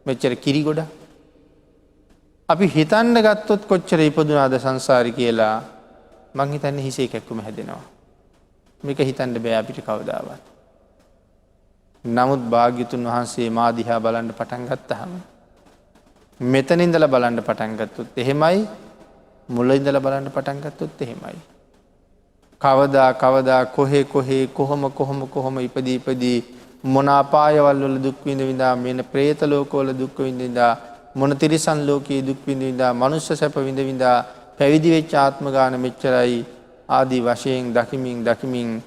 මෙච්චර කිරි ගොඩ. අපි හිතන්න ගත්තොත් කොච්චර ඉපදුනාද සංසාරේ කියලා මං හිතන්නේ හිසේ කැක්කුම හැදෙනවා. මේක හිතන්න බෑ අපිට කවදාවත්. නමුත් භාග්‍යතුන් වහන්සේ මා දිහා බලන්න පටන් ගත්තාම මෙතන ඉඳලා බලන්න පටන් ගත්තොත් එහෙමයි, මුල ඉඳලා බලන්න පටන් ගත්තොත් එහෙමයි. කවදා කොහොම ඉපදී මොන අපායවල වල දුක් විඳින්දා, මෙන්න പ്രേත ලෝකවල දුක් විඳින්දා, මොන තිරිසන් ලෝකයේ දුක් විඳින්දා, මනුෂ්‍ය සැප විඳින්දා, පැවිදි වෙච්ච ආත්ම ගාන මෙච්චරයි ආදී වශයෙන් දකිමින්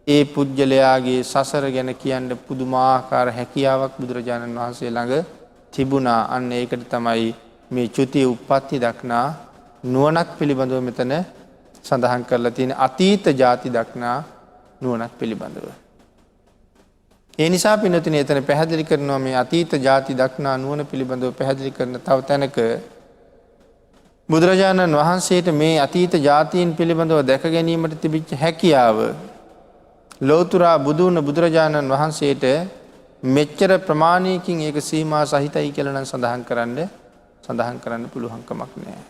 ඒ පුජ්‍යලයාගේ සසර ගැන කියන්න පුදුමාකාර හැකියාවක් බුදුරජාණන් වහන්සේ ළඟ තිබුණා. අන්න ඒකට තමයි මේ චුතිය උප්පත්ති දක්නා නුවණක් පිළිබඳව මෙතන සඳහන් කරලා තියෙන අතීත ಜಾති දක්නා නුවණක් පිළිබඳව. ඒ නිසා පින්නතුනි එතන පැහැදිලි කරනවා මේ අතීත ಜಾති දක්නා නුවණ පිළිබඳව පැහැදිලි කරන තව තැනක බුදුරජාණන් වහන්සේට මේ අතීත ಜಾතීන් පිළිබඳව දැක ගැනීමට තිබිච්ච හැකියාව ලෝතුරා බුදුන බුදුරජාණන් වහන්සේට මෙච්චර ප්‍රමාණයකින් ඒක සීමා සහිතයි කියලා නම් සඳහන් කරන්න පුළුවන් කමක් නැහැ.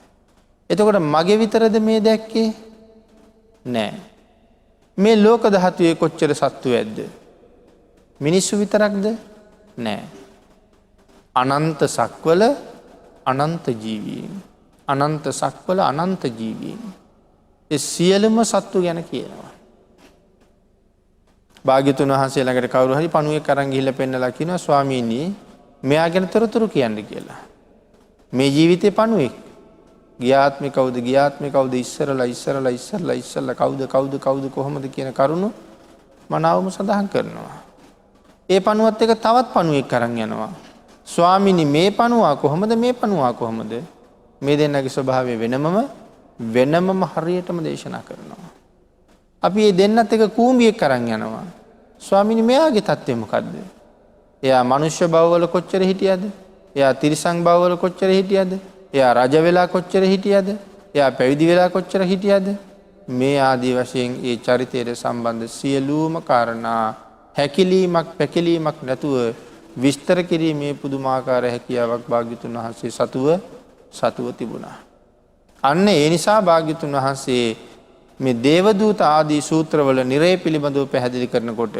එතකොට මගේ විතරද මේ දැක්කේ? නෑ. මේ ලෝක ධාතුවේ කොච්චර සත්තු ඇද්ද? මිනිස්සු විතරක්ද? නෑ. අනන්ත සක්වල අනන්ත ජීවීන්. අනන්ත සක්වල අනන්ත ජීවීන්. ඒ සියලුම සත්තු ගැන කියනවා. භාග්‍යතුන් වහන්සේ ළඟට කවුරු හරි පණුවෙක් අරන් ගිහිල්ලා පෙන්නලා කියනවා ස්වාමීනි මෙයා ගැන තොරතුරු කියන්න කියලා. මේ ජීවිතේ පණුවෙක්. ගියාත්මේ කවුද? ගියාත්මේ කවුද? ඉස්සරලා කවුද කොහොමද කියන කරුණු මනාවම සඳහන් කරනවා. ඒ පණුවත් එක තවත් පණුවෙක් අරන් යනවා. ස්වාමීනි මේ පණුවා කොහොමද? මේ පණුවා කොහොමද? මේ දෙන්නගේ ස්වභාවය වෙනමම හරියටම දේශනා කරනවා. අපි මේ දෙන්නත් එක කූඹියෙක් අරන් යනවා. ස්වාමීනි මෙයාගේ තත්ත්වය මොකද්ද? එයා මනුෂ්‍ය භවවල කොච්චර හිටියද? එයා තිරිසන් භවවල කොච්චර හිටියද? එයා රජ වෙලා කොච්චර හිටියද? එයා පැවිදි වෙලා කොච්චර හිටියද? මේ ආදී වශයෙන් ඒ චරිතයට සම්බන්ධ සියලුම කාරණා හැකිලීමක් පැකිලීමක් නැතුව විස්තර කිරීමේ පුදුමාකාර හැකියාවක් භාග්‍යතුන් වහන්සේ සතුව තිබුණා. අන්න ඒ නිසා භාග්‍යතුන් වහන්සේ මේ දේවදූත ආදී සූත්‍රවල නිරය පිළිබඳව පැහැදිලි කරනකොට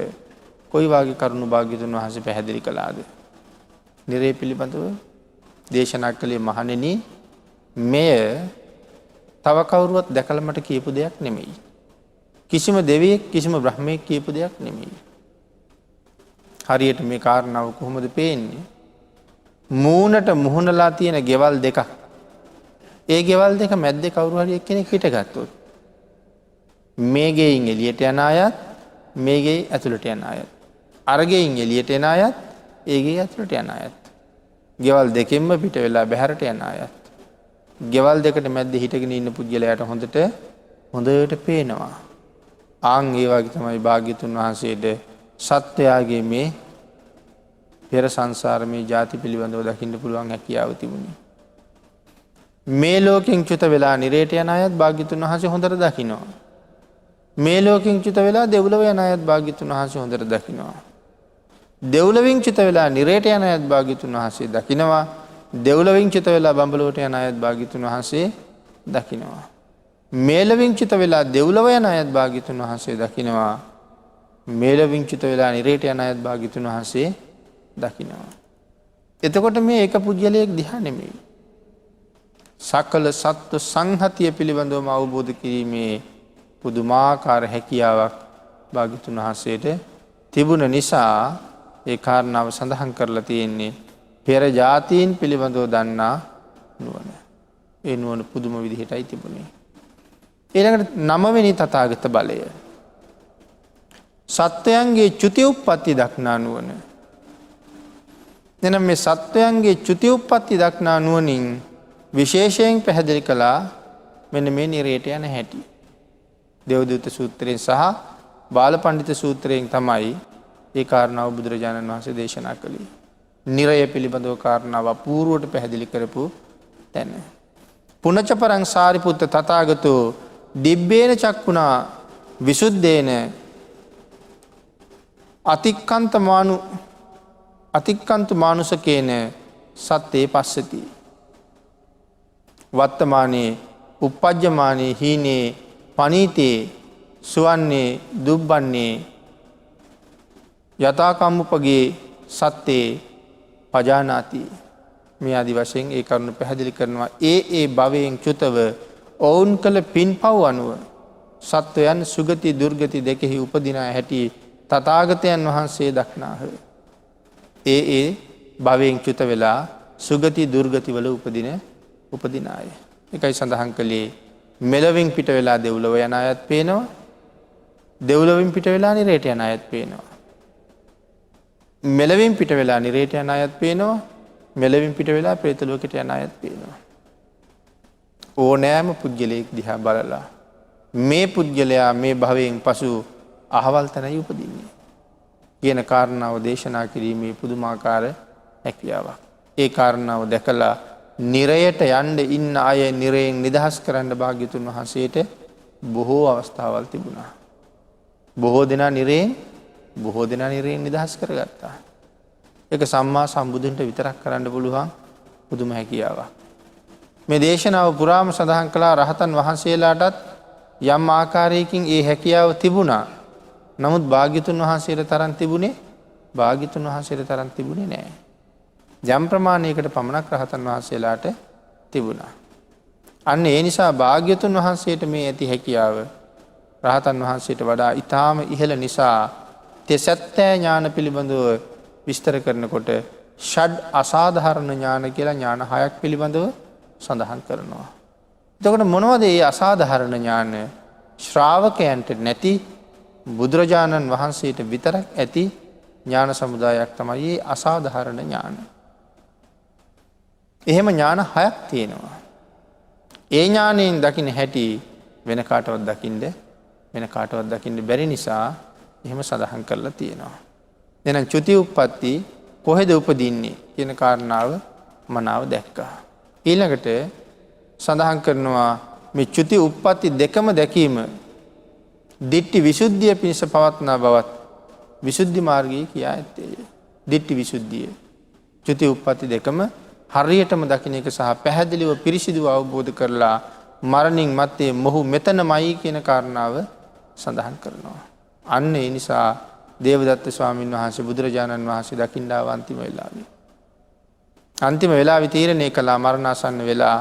කොයි වාගේ කරුණු භාග්‍යතුන් වහන්සේ පැහැදිලි කළාද? නිරය පිළිබඳව දේශනා කළේ මහණෙනි මෙය තව කවුරුවත් දැකලා මට කියපු දෙයක් නෙමෙයි. කිසිම දෙවියෙක් කිසිම බ්‍රහ්මයෙක් කියපු දෙයක් නෙමෙයි. හරියට මේ කාරණාව කොහොමද පේන්නේ? මූණට මුහුණලා තියෙන ගෙවල් දෙකක්. ඒ ගෙවල් දෙක මැද්දේ කවුරු හරි එක්කෙනෙක් හිටගත්තොත් මේ ගෙයින් එළියට යන අයත් මේ ගෙයි ඇතුළට යන අයත් අර ගෙයින් එළියට එන අයත් ඒ ගෙයි ඇතුළට යන අයත් ගෙවල් දෙකෙන්ම පිට වෙලා බැහැරට යන අයත් ගෙවල් දෙකට මැද්දේ හිටගෙන ඉන්න පුද්ගලයාට හොඳට පේනවා. ආන් ඒ වගේ තමයි භාග්‍යතුන් වහන්සේට සත්‍යයගේ මේ පෙර සංසාරමේ ජාති පිළිබඳව දකින්න පුළුවන් හැකියාව තිබුණේ. මේ ලෝකෙන් චුත වෙලා නිරේට යන අයත් භාග්‍යතුන් වහන්සේ හොඳට දකිනවා. මේ ලෝකෙන් චුත වෙලා දෙව්ලොව යන අයත් භාග්‍යතුන් වහන්සේ හොඳට දකිනවා. දෙව්ලොවින් චුත වෙලා නිරේට යන අයත් භාග්‍යතුන් වහන්සේ දකිනවා. දෙව්ලොවින් චුත වෙලා බඹලොවට යන අයත් භාග්‍යතුන් වහන්සේ දකිනවා. මේලොවින් චුත වෙලා දෙව්ලොව යන අයත් භාග්‍යතුන් වහන්සේ දකිනවා. මේලොවින් චුත වෙලා නිරේට යන අයත් භාග්‍යතුන් වහන්සේ දකිනවා. එතකොට මේ එක පුද්ගලයෙක් දිහා නෙමෙයි. සකල සත්ව සංහතිය පිළිබඳවම අවබෝධ කිරීමේ පුදුමාකාර හැකියාවක් භාග්‍යතුන් වහන්සේට තිබුණ නිසා ඒ කාරණාව සඳහන් කරලා තියෙන්නේ පෙර ජාතීන් පිළිබඳව දන්නා නුවණ. ඒ නුවණ පුදුම විදිහටයි තිබුණේ. ඊළඟට 9 වෙනි තථාගත බලය. සත්වයන්ගේ චුති උප්පත්ති දක්නා නුවණ. එනම් මේ සත්වයන්ගේ චුති උප්පත්ති දක්නා නුවණින් විශේෂයෙන් පැහැදිලි කළා මෙන්න මේ නිරේට යන හැටි. දේවදූත සූත්‍රයෙන් සහ බාලපඬිත සූත්‍රයෙන් තමයි ඒ කාරණාව බුදුරජාණන් වහන්සේ දේශනා කළේ. නිරය පිළිබඳව කාරණාව අපූර්වට පැහැදිලි කරපු තැන. පුනච පරං සාරිපුත්ත තථාගතෝ දිබ්බේන චක්කුණා විසුද්ධේන අතික්කන්ත මානුසකේන සත්තේ පස්සති. වත්තමානේ උප්පජ්ජමානේ හීනේ පනීතේ සුවන්නේ දුබ්බන්නේ යථාකම්මුපගේ සත්තේ පජානාති. මේ ආදි වශයෙන් ඒ කරුණු පැහැදිලි කරනවා. ඒ භවයෙන් චුතව ඔවුන් කළ පින්පව් අනුව සත්වයන් සුගති දුර්ගති දෙකෙහි උපදිනා හැටි තථාගතයන් වහන්සේ දක්නාහ. ඒ භවයෙන් චුත වෙලා සුගති දුර්ගති වල උපදින අය. එකයි සඳහන් කළේ මෙලොවින් පිට වෙලා දෙව්ලොව යන අයත් පේනවා. දෙව්ලොවින් පිට වෙලා නිරේට යන අයත් පේනවා. මෙලොවින් පිට වෙලා නිරේට යන අයත් පේනවා. මෙලොවින් පිට වෙලා ප්‍රේත ලෝකයට යන අයත් පේනවා. ඕනෑම පුද්ගලයෙක් දිහා බලලා මේ පුද්ගලයා මේ භවයෙන් පසු අහවල් තැනයි උපදින්නේ කියන කාරණාව දේශනා කිරීමේ පුදුමාකාර හැකියාවක්. ඒ කාරණාව දැකලා නිරයට යන්න ඉන්න අය නිරයෙන් නිදහස් කරන්න භාග්‍යතුන් වහන්සේට බොහෝ අවස්ථාවල් තිබුණා. බොහෝ දෙනා නිරයෙන් නිදහස් කරගත්තා. ඒක සම්මා සම්බුදුන්ට විතරක් කරන්න පුළුවන් පුදුම හැකියාවක්. මේ දේශනාව පුරාම සඳහන් කළා රහතන් වහන්සේලාටත් යම් ආකාරයකින් ඒ හැකියාව තිබුණා. නමුත් භාග්‍යතුන් වහන්සේට තරම් තිබුණේ නැහැ. යම් ප්‍රමාණයකට පමණක් රහතන් වහන්සේලාට තිබුණා. අන්න ඒ නිසා භාග්‍යතුන් වහන්සේට මේ ඇති හැකියාව රහතන් වහන්සේට වඩා ඊටාම ඉහළ නිසා තෙසැත්තෑ ඥාන පිළිබඳව විස්තර කරනකොට ෂඩ් අසාධාරණ ඥාන කියලා ඥාන 6ක් පිළිබඳව සඳහන් කරනවා. එතකොට මොනවද මේ අසාධාරණ ඥාන? ශ්‍රාවකයන්ට නැති බුදුරජාණන් වහන්සේට විතරක් ඇති ඥාන සමුදායක් තමයි මේ අසාධාරණ ඥාන. එහෙම ඥාන 6ක් තියෙනවා. ඒ ඥානයෙන් දකින්න හැටි වෙන කාටවත් දකින්න බැරි නිසා එහෙම සඳහන් කරලා තියෙනවා. එහෙනම් චුති උප්පත්ති කොහෙද උපදින්නේ කියන කාරණාව මනාව දැක්කා. ඊළඟට සඳහන් කරනවා මේ චුති උප්පත්ති දෙකම දැකීම දිට්ඨි විසුද්ධිය පිණිස පවත්නා බවත් විසුද්ධි මාර්ගයේ කියා ඇත්තේ. දිට්ඨි විසුද්ධිය. චුති උප්පත්ති දෙකම හරියටම දකින්න එක සහ පැහැදිලිව පිරිසිදුව අවබෝධ කරලා මරණින් මත්තේ මොහු මෙතනමයි කියන කාරණාව සඳහන් කරනවා. අන්න ඒ නිසා දේවදත්ත ස්වාමීන් වහන්සේ බුදුරජාණන් වහන්සේ දකින්න ආව අන්තිම වෙලාවේ තීරණය කළා මරණාසන්න වෙලා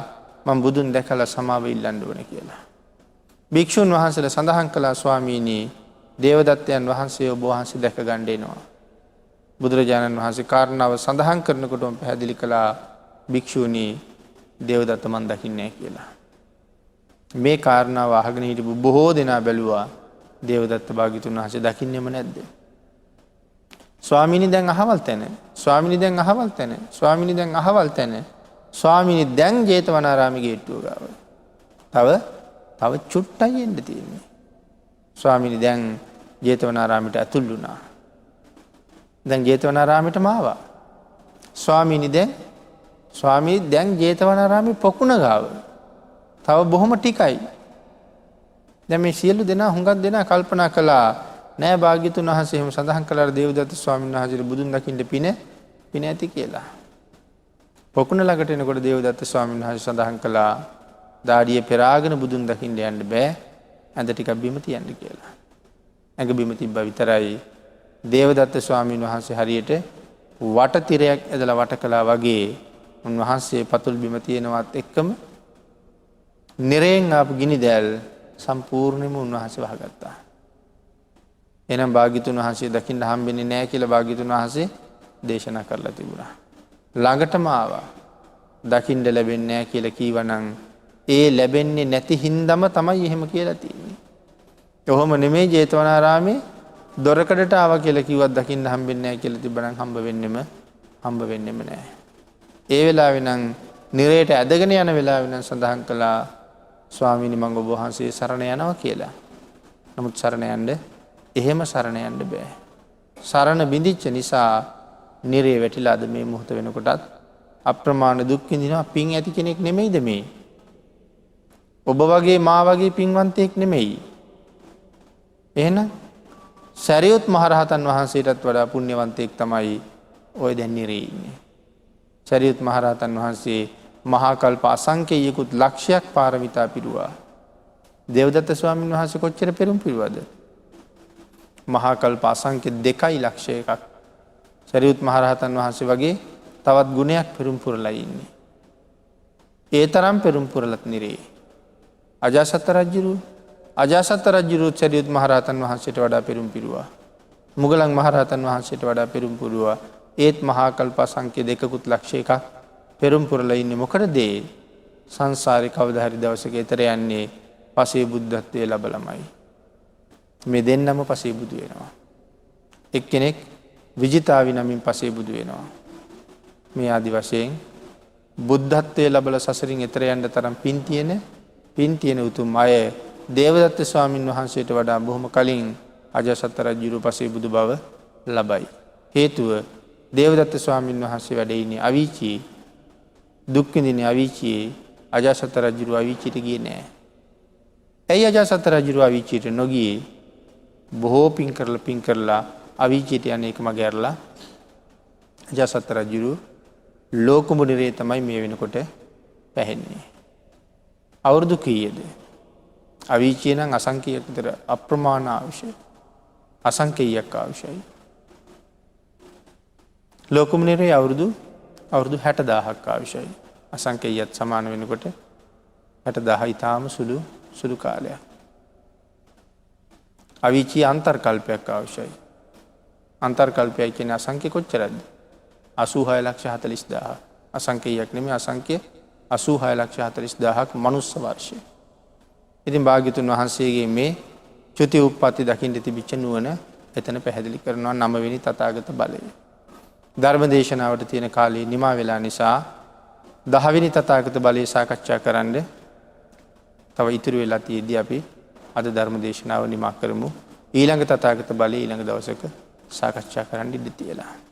මම බුදුන් දැකලා සමාව ඉල්ලන්න ඕනේ කියලා. භික්ෂුන් වහන්සේලා සඳහන් කළා ස්වාමීනි දේවදත්තයන් වහන්සේ ඔබ වහන්සේ දැක ගන්න එනවා. බුදුරජාණන් වහන්සේ කාරණාව සඳහන් කරනකොටම පැහැදිලි කළා භික්ෂුණී දේවදත්ත මන් දකින්නේ නැහැ කියලා. මේ කාරණාව අහගෙන හිටපු බොහෝ දෙනා බැලුවා දේවදත්ත භාග්‍යතුන් වහන්සේ දකින්නේම නැද්ද? ස්වාමීනි දැන් අහවල් තැන. ස්වාමීනි දැන් ජේතවනාරාමේ ගේට්ටුව ගාව. තව චුට්ටයි එන්න තියෙන්නේ. ස්වාමීනි දැන් ජේතවනාරාමයට ඇතුල් වුණා. දැන් ජේතවනාරාමයටම ආවා. ස්වාමීනි දැන් ජේතවනාරාමේ පොකුණ ගාව. තව බොහොම ටිකයි. දැන් මේ සියලු දෙනා හුඟක් දෙනා කල්පනා කළා නෑ භාග්‍යතුන් වහන්සේ එහෙම සඳහන් කළා දේවදත්ත ස්වාමීන් වහන්සේට බුදුන් දකින්න පින ඇති කියලා. පොකුණ ළඟට එනකොට දේවදත්ත ස්වාමීන් වහන්සේ සඳහන් කළා දාඩිය පෙරාගෙන බුදුන් දකින්න යන්න බෑ. ඇඳ ටිකක් බිම තියන්න කියලා. ඇඟ බිම තිබ්බා විතරයි. දේවදත්ත ස්වාමීන් වහන්සේ හරියට වට තිරයක් ඇදලා වට කළා වගේ උන්වහන්සේ පතුල් බිම තියෙනවත් එක්කම නිරයෙන් ආපු ගිනි දැල් සම්පූර්ණයෙන්ම උන්වහන්සේ වහගත්තා. එහෙනම් භාග්‍යතුන් වහන්සේ දකින්න හම්බෙන්නේ නැහැ කියලා භාග්‍යතුන් වහන්සේ දේශනා කරලා තිබුණා. ළඟටම ආවා. දකින්න ලැබෙන්නේ නැහැ කියලා කීවනම් ඒ ලැබෙන්නේ නැති හින්දම තමයි එහෙම කියලා තියෙන්නේ. කොහොම නෙමෙයි ජේතවනාරාමේ දොරකඩට ආවා කියලා කිව්වත් දකින්න හම්බෙන්නේ නැහැ කියලා තිබ්බනම් හම්බ වෙන්නෙම නැහැ. ඒ වෙලාවේ නම් නිරයට ඇදගෙන යන වෙලාවේ නම් සඳහන් කළා ස්වාමීනි මම ඔබ වහන්සේ සරණ යනවා කියලා. නමුත් එහෙම සරණ යන්න බෑ. සරණ බිඳිච්ච නිසා නිරේ වැටිලා අද මේ මොහොත වෙනකොටත් අප්‍රමාණ දුක් විඳිනවා. පින් ඇති කෙනෙක් නෙමෙයිද මේ? ඔබ වගේ මා වගේ පින්වන්තයෙක් නෙමෙයි. එහෙනම් සරියුත් මහරහතන් වහන්සේටත් වඩා පුණ්‍යවන්තයෙක් තමයි ඔය දැන් නිරේ ඉන්නේ. සරියුත් මහරහතන් වහන්සේ මහා කල්ප අසංකේයිකුත් ලක්ෂයක් පාරමිතා පිරුවා. දේවදත්ත ස්වාමීන් වහන්සේ කොච්චර පෙරම් පිරුවද? මහා කල්ප අසංකේ 2.1 සරියුත් මහරහතන් වහන්සේ වගේ තවත් ගුණයක් පෙරම් පුරලා ඉන්නේ. ඒ තරම් පෙරම් පුරලත් නිරේ. අජාසත් රජුරු සරියුත් මහරහතන් වහන්සේට වඩා පෙරම් පිරුවා. මුගලන් මහරහතන් වහන්සේට වඩා පෙරම් පුරුවා. ඒත් මහා කල්ප අසංකේ 2.1 පෙරම් පුරලා ඉන්නේ මොකටද? සංසාරේ කවදා හරි දවසක ඈතර යන්නේ පසේ බුද්ධත්වයේ ලැබලමයි. මේ දෙන්නම පසේ බුදු වෙනවා. එක්කෙනෙක් විජිතාවි නමින් පසේ බුදු වෙනවා. මේ ආදි වශයෙන් බුද්ධත්වයේ ලැබලා සසරින් ඈතර යන්න තරම් පින් තියෙන උතුම් අය දේවදත්ත ස්වාමීන් වහන්සේට වඩා බොහොම කලින් අජාසත් රජුරු පසේ බුදු බව ලබයි. හේතුව දේවදත්ත ස්වාමීන් වහන්සේ වැඩ ඉන්නේ අවීචී දුක් විඳින්නේ අවීචී. අජාසත් රජුරු අවීචීට ගියේ නෑ. ඇයි අජාසත් රජුරු අවීචීට නොගියේ? බොහෝ පින් කරලා අවීචීට යන එක මග ඇරලා අජාසත් රජුරු ලෝකුඹ නිරේ තමයි මේ වෙනකොට පැහැෙන්නේ. අවුරුදු කීයද. අවීචය නම් අසංකේයයක් විතර අප්‍රමාණ ආවිෂය. අසංකේයයක් ආවිෂයයි. ලෝකමුනිරේ අවුරුදු 60,000ක් ආවිෂයයි. අසංකේයයත් සමාන වෙනකොට 60,000 ඉතාම සුළු කාලයක්. අවීචී අන්තර්කල්පයක් අවශ්‍යයි. අන්තර්කල්පයයි කියන අසංඛ්‍ය කොච්චරද? 86,40,000. අසංඛ්‍යයක් නෙමෙයි අසංඛ්‍ය 86,40,000ක් මනුස්ස වර්ෂය. ඉතින් භාග්‍යතුන් වහන්සේගේ මේ චුති උප්පත්ති දකින්න තිබිච්ච නුවණ එතන පැහැදිලි කරනවා 9 වෙනි තථාගත බලය. ධර්ම දේශනාවට තියෙන කාලය නිමා වෙලා නිසා 10 වෙනි තථාගත බලය සාකච්ඡා කරන්න තව ඉතුරු වෙලා තියෙද්දි අපි අද ධර්ම දේශනාව නිමා කරමු. ඊළඟ තථාගත බලය ඊළඟ දවසක සාකච්ඡා කරන්න ඉඩ තියලා.